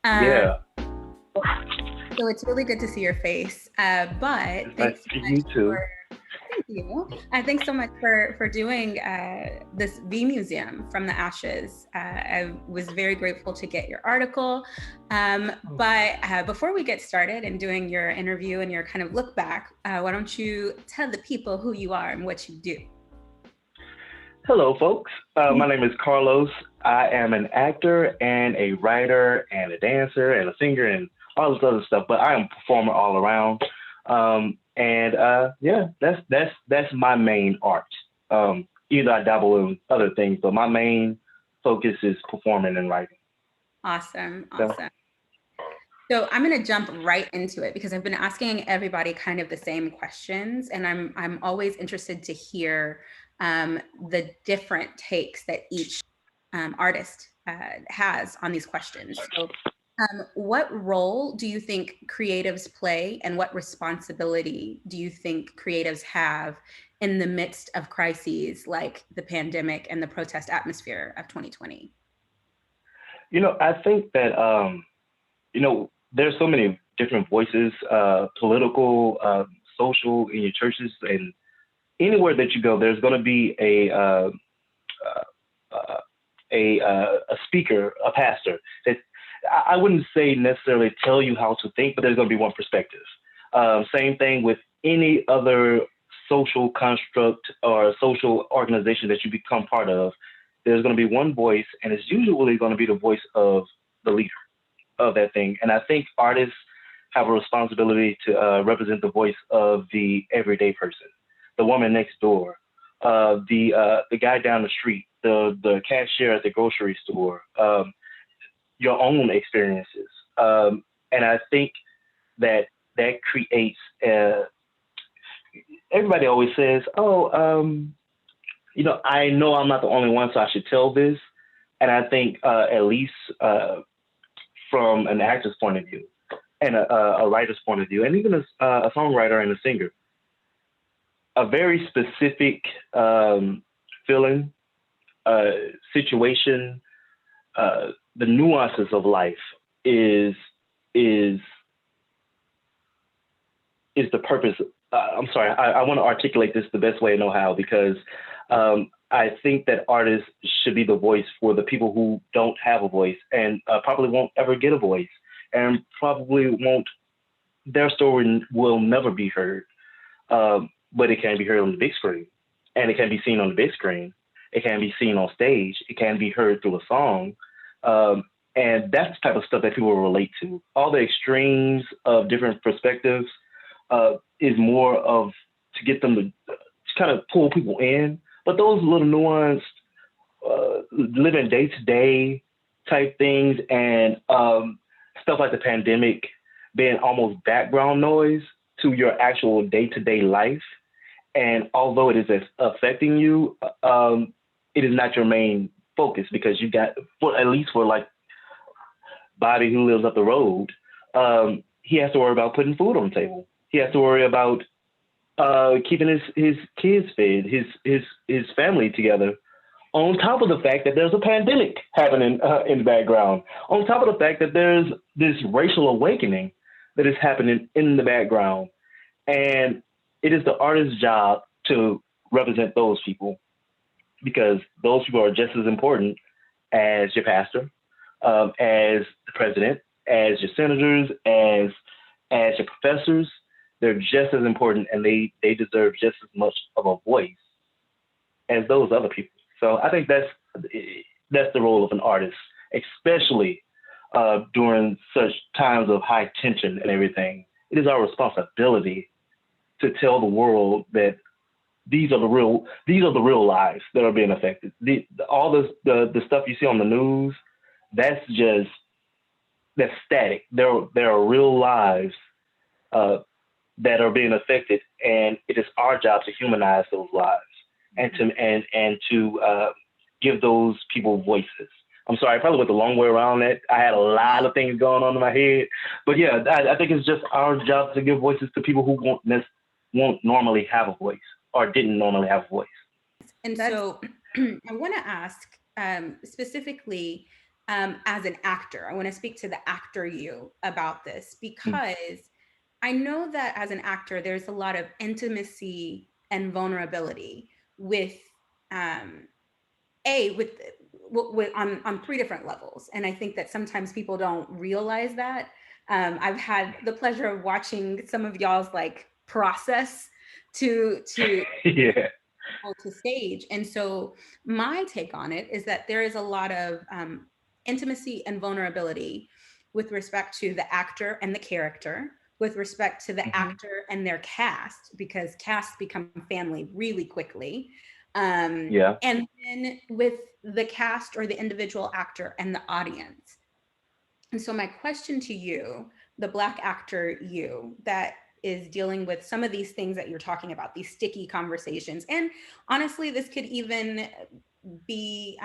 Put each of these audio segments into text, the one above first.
Um, Yeah, so it's really good to see your face. But it's nice thanks so to much you too. for thank you. Thanks so much for doing this V Museum from the Ashes. I was very grateful to get your article. But before we get started and doing your interview and your kind of look back, why don't you tell the people who you are and what you do? Hello, folks. My name is Carlos. I am an actor and a writer and a dancer and a singer and all this other stuff, but I am a performer all around. Yeah, that's my main art. Even though I dabble in other things, but my main focus is performing and writing. Awesome, So, awesome. So I'm going to jump right into it because I've been asking everybody kind of the same questions, and I'm always interested to hear the different takes that each artist has on these questions. So, what role do you think creatives play, and what responsibility do you think creatives have in the midst of crises like the pandemic and the protest atmosphere of 2020? I think that there's so many different voices, political, social, in your churches, and anywhere that you go, there's going to be uh, a speaker, a pastor. That I wouldn't say necessarily tell you how to think, but there's going to be one perspective. Same thing with any other social construct or social organization that you become part of. There's going to be one voice, and it's usually going to be the voice of the leader of that thing. And I think artists have a responsibility to represent the voice of the everyday person, the woman next door, the guy down the street, the cashier at the grocery store, your own experiences. And I think that that creates. Everybody always says, "Oh, I know I'm not the only one, so I should tell this." And I think at least from an actor's point of view and a writer's point of view, and even a songwriter and a singer, a very specific feeling, uh, situation, the nuances of life is is is the purpose. I'm sorry, I want to articulate this the best way I know how because I think that artists should be the voice for the people who don't have a voice and probably won't ever get a voice and probably won't, their story will never be heard, but it can be heard on the big screen and it can be seen on the big screen. It can be seen on stage. It can be heard through a song. Um, and that's the type of stuff that people relate to. All the extremes of different perspectives is more of to get them to kind of pull people in. But those little nuanced, living day to day type things and stuff like the pandemic being almost background noise to your actual day to day life. And although it is affecting you, it is not your main focus because you got, for at least for like Bobby who lives up the road, he has to worry about putting food on the table. He has to worry about keeping his kids fed, his family together. On top of the fact that there's a pandemic happening in the background, on top of the fact that there's this racial awakening that is happening in the background, and it is the artist's job to represent those people because those people are just as important as your pastor, as the president, as your senators, as your professors. They're just as important, and they deserve just as much of a voice as those other people. So I think that's the role of an artist, especially during such times of high tension and everything. It is our responsibility to tell the world that these are the real lives that are being affected. All the stuff you see on the news, that's just that's static. There are real lives uh, that are being affected, and it is our job to humanize those lives and to give those people voices. I'm sorry, I probably went the long way around that. I had a lot of things going on in my head, but yeah, I think it's just our job to give voices to people who won't normally have a voice or didn't normally have a voice. And That's so I want to ask specifically as an actor. I want to speak to the actor you about this because I know that as an actor, there's a lot of intimacy and vulnerability with um, with on three different levels, and I think that sometimes people don't realize that. I've had the pleasure of watching some of y'all's like process to Yeah. to stage. And so my take on it is that there is a lot of intimacy and vulnerability with respect to the actor and the character, with respect to the Hmm. actor and their cast, because casts become family really quickly. Yeah. And then with the cast or the individual actor and the audience. And so, my question to you, the Black actor you, that is dealing with some of these things that you're talking about, these sticky conversations, and honestly, this could even be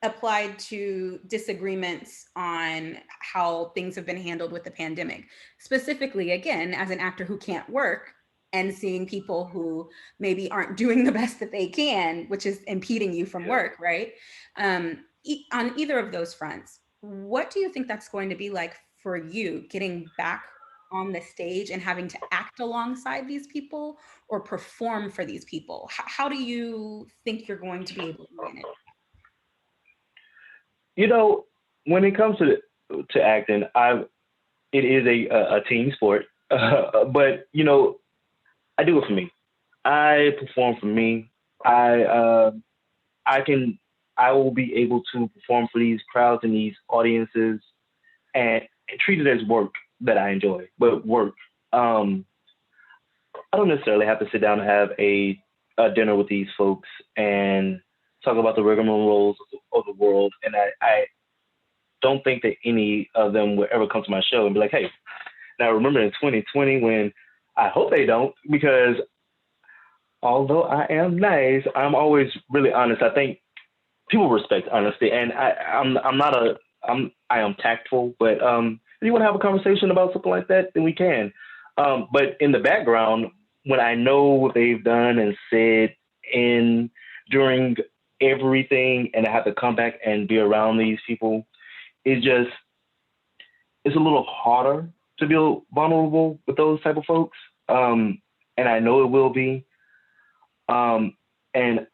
applied to disagreements on how things have been handled with the pandemic. Specifically, again, as an actor who can't work and seeing people who maybe aren't doing the best that they can, which is impeding you from Yeah. work, right? On either of those fronts, what do you think that's going to be like for you getting back on the stage and having to act alongside these people or perform for these people? How do you think you're going to be able to manage? You know, when it comes to acting, it is a team sport, but I do it for me. I perform for me. I I can I will be able to perform for these crowds and these audiences and treat it as work that I enjoy, but work. Um, I don't necessarily have to sit down and have a dinner with these folks and talk about the rigmaroles of the world. And I don't think that any of them will ever come to my show and be like, hey, now remember in 2020 when I hope they don't, because although I am nice, I'm always really honest. I think people respect honesty, and I'm not a I am tactful, but if you want to have a conversation about something like that, then we can. But in the background, when I know what they've done and said in during everything, and I have to come back and be around these people, it just it's a little harder to be vulnerable with those type of folks. And I know it will be. Um, and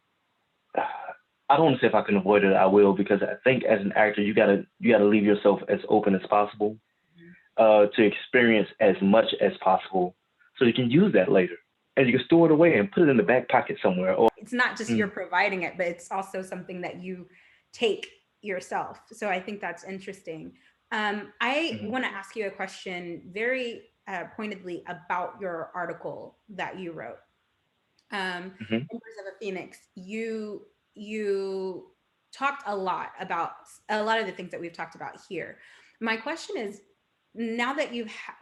I don't want to say if I can avoid it, I will, because I think as an actor, you gotta leave yourself as open as possible to experience as much as possible, so you can use that later, and you can store it away and put it in the back pocket somewhere. Or It's not just you're mm, providing it, but it's also something that you take yourself. So I think that's interesting. I mhm, want to ask you a question very pointedly about your article that you wrote. mhm, Members of a Phoenix, you talked a lot about a lot of the things that we've talked about here. My question is, now that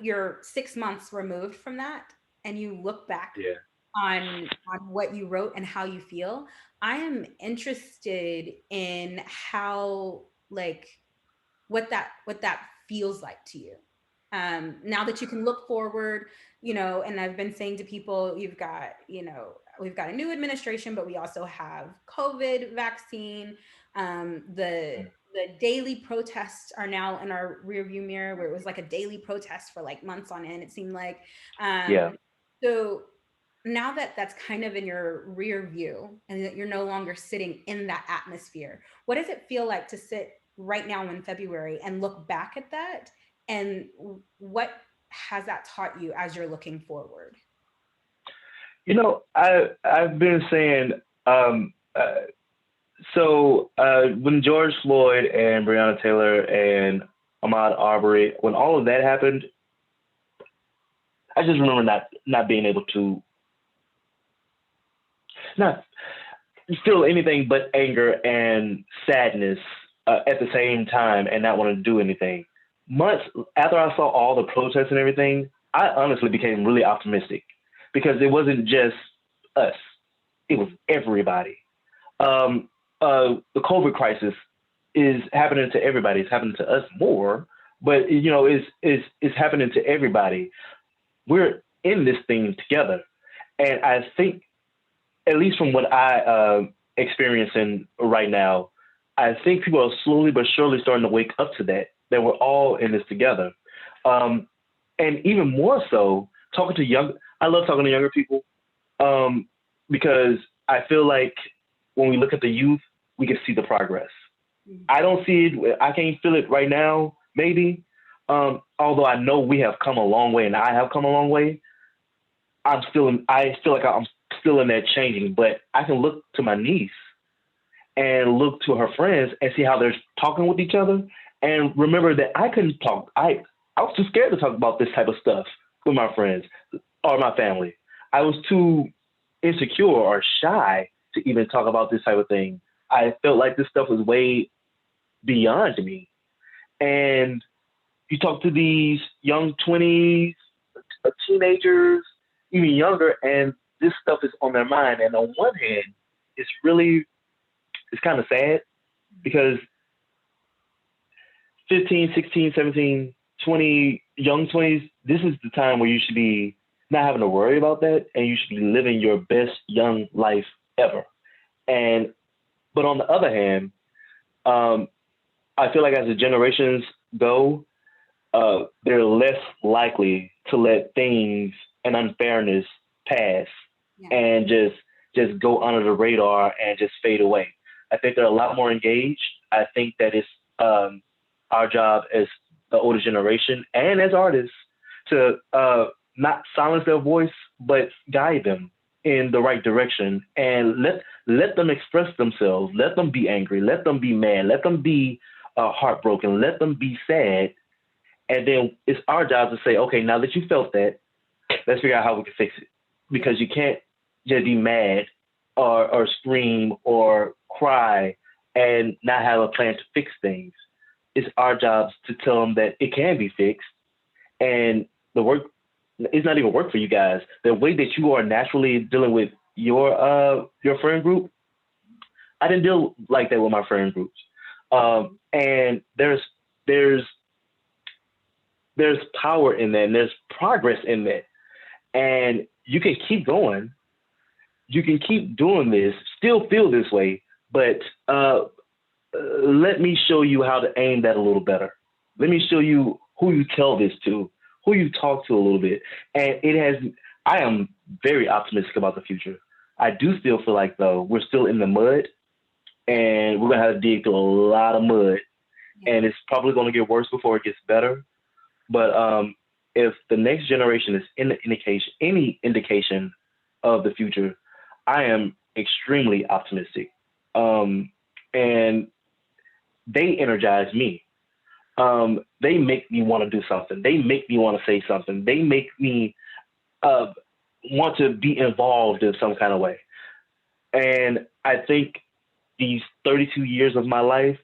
you're 6 months removed from that, and you look back yeah, on what you wrote and how you feel, I am interested in how like what that feels like to you. Now that you can look forward, and I've been saying to people, we've got a new administration, but we also have COVID vaccine. The mm, the daily protests are now in our rearview mirror, where it was like a daily protest for like months on end, it seemed like. yeah. So now that that's kind of in your rear view and that you're no longer sitting in that atmosphere, what does it feel like to sit right now in February and look back at that? And what has that taught you as you're looking forward? I've been saying when George Floyd and Breonna Taylor and Ahmaud Arbery, when all of that happened, I just remember not being able to not feel anything but anger and sadness at the same time, and not wanting to do anything. Months after I saw all the protests and everything, I honestly became really optimistic, because it wasn't just us; it was everybody. The COVID crisis is happening to everybody. It's happening to us more, but it's happening to everybody. We're in this thing together, and I think, at least from what I experiencing right now, I think people are slowly but surely starting to wake up to that we're all in this together. Um, and even more so, talking to young, I love talking to younger people, um, because I feel like when we look at the youth, we can see the progress. Mm. I don't see it. I can't feel it right now, maybe. Although I know we have come a long way, and I have come a long way. I'm still. I feel like I'm still in that changing, but I can look to my niece and look to her friends and see how they're talking with each other, and remember that I couldn't talk. I was too scared to talk about this type of stuff with my friends or my family. I was too insecure or shy to even talk about this type of thing. I felt like this stuff was way beyond me. And you talk to these young 20s, teenagers, even younger, and this stuff is on their mind. And on one hand, it's really, it's kind of sad because 15, 16, 17, 20, young 20s, this is the time where you should be not having to worry about that and you should be living your best young life ever. And, but on the other hand, um, I feel like as the generations go, they're less likely to let things and unfairness pass Yeah. and just go under the radar and just fade away. I think they're a lot more engaged. I think that it's our job as the older generation and as artists to not silence their voice, but guide them in the right direction and let them express themselves. Let them be angry. Let them be mad. Let them be heartbroken. Let them be sad. And then it's our job to say, okay, now that you felt that, let's figure out how we can fix it. Yeah. Because you can't just be mad or scream or cry and not have a plan to fix things. It's our job to tell them that it can be fixed and the work it's not even work for you guys. The way that you are naturally dealing with your friend group, I didn't deal like that with my friend groups. And there's there's power in that and there's progress in that. And you can keep going. You can keep doing this, still feel this way, but let me show you how to aim that a little better. Let me show you who you tell this to, who you talk to a little bit. And I am very optimistic about the future. I do still feel like, though, we're still in the mud Yeah. and we're going to have to dig through a lot of mud. Yeah. And it's probably going to get worse before it gets better. But if the next generation is any indication of the future, I am extremely optimistic. Um, and they energize me. They make me want to do something. They make me want to say something. They make me uh, want to be involved in some kind of way. And I think these 32 years of my life,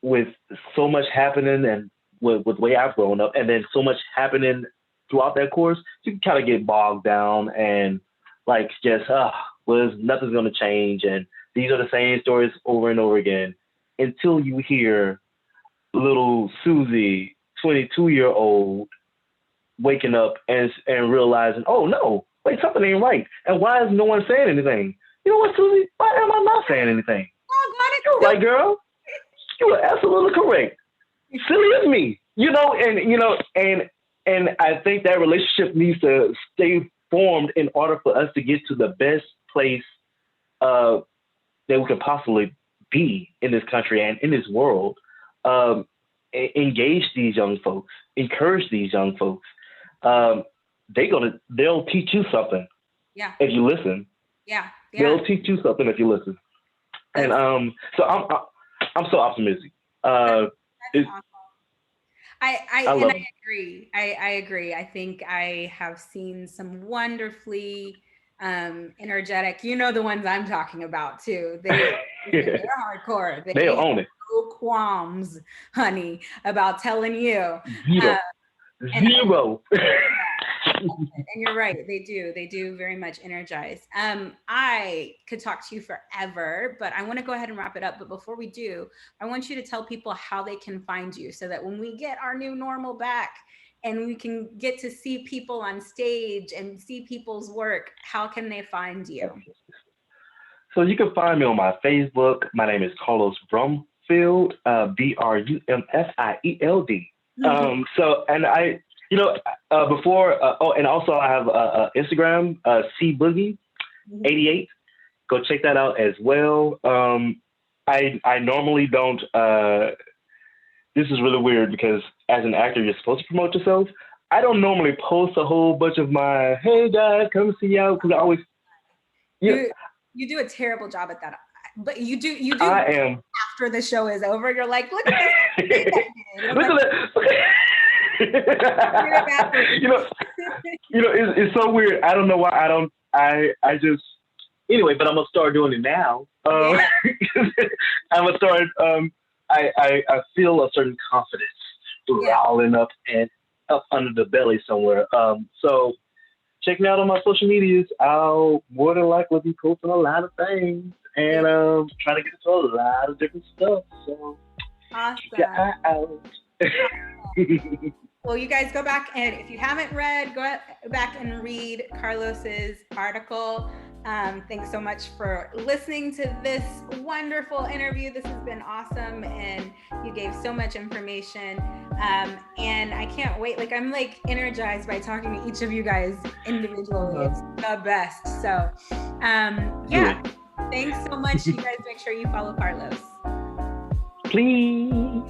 with so much happening and with the way I've grown up, and then so much happening throughout that course, you can kind of get bogged down and like just, well, nothing's going to change. And these are the same stories over and over again until you hear little Susie, 22-year-old, waking up and realizing, oh no, wait, something ain't right. And why is no one saying anything? You know what, Susie? Why am I not saying anything? Oh, God, You're it's right, girl. You are absolutely correct. Silly as me, and I think that relationship needs to stay formed in order for us to get to the best place uh, that we could possibly be in this country and in this world. Um, Engage these young folks, encourage these young folks. Um, they'll teach you something yeah. if you listen. Yeah. Yeah. They'll teach you something if you listen. And That's so I'm so optimistic. that's Uh, that's it, awesome. I I and I love it. agree. I agree. I think I have seen some wonderfully energetic, the ones I'm talking about too. Listen, they're hardcore. They They'll have own it. no qualms, honey, about telling you. Uh, Zero. and Zero. And you're right, they do very much energize. I could talk to you forever, but I want to go ahead and wrap it up. But before we do, I want you to tell people how they can find you so that when we get our new normal back and we can get to see people on stage and see people's work, how can they find you? So you can find me on my Facebook. My name is Carlos Brumfield, Brumfield. So, and I, you know, and also I have Instagram, C Boogie 88. Go check that out as well. I normally don't. This is really weird because as an actor, you're supposed to promote yourself. I don't normally post a whole bunch of my hey guys, come see out because I always you do a terrible job at that. But you do I am after the show is over. You're like, look at this. Look at that. It's so weird. I don't know why I just anyway, but I'm gonna start doing it now. I'm gonna start. I feel a certain confidence rolling up and up under the belly somewhere. So check me out on my social medias. I'll more than likely be posting a lot of things and trying to get into a lot of different stuff. So awesome. Keep your eye out. Well, you guys go back, and if you haven't read, go back and read Carlos's article. Thanks so much for listening to this wonderful interview. This has been awesome, and you gave so much information. And I can't wait. Like, I'm like energized by talking to each of you guys individually. It's the best. So, yeah. Thanks so much. You guys make sure you follow Carlos. Please.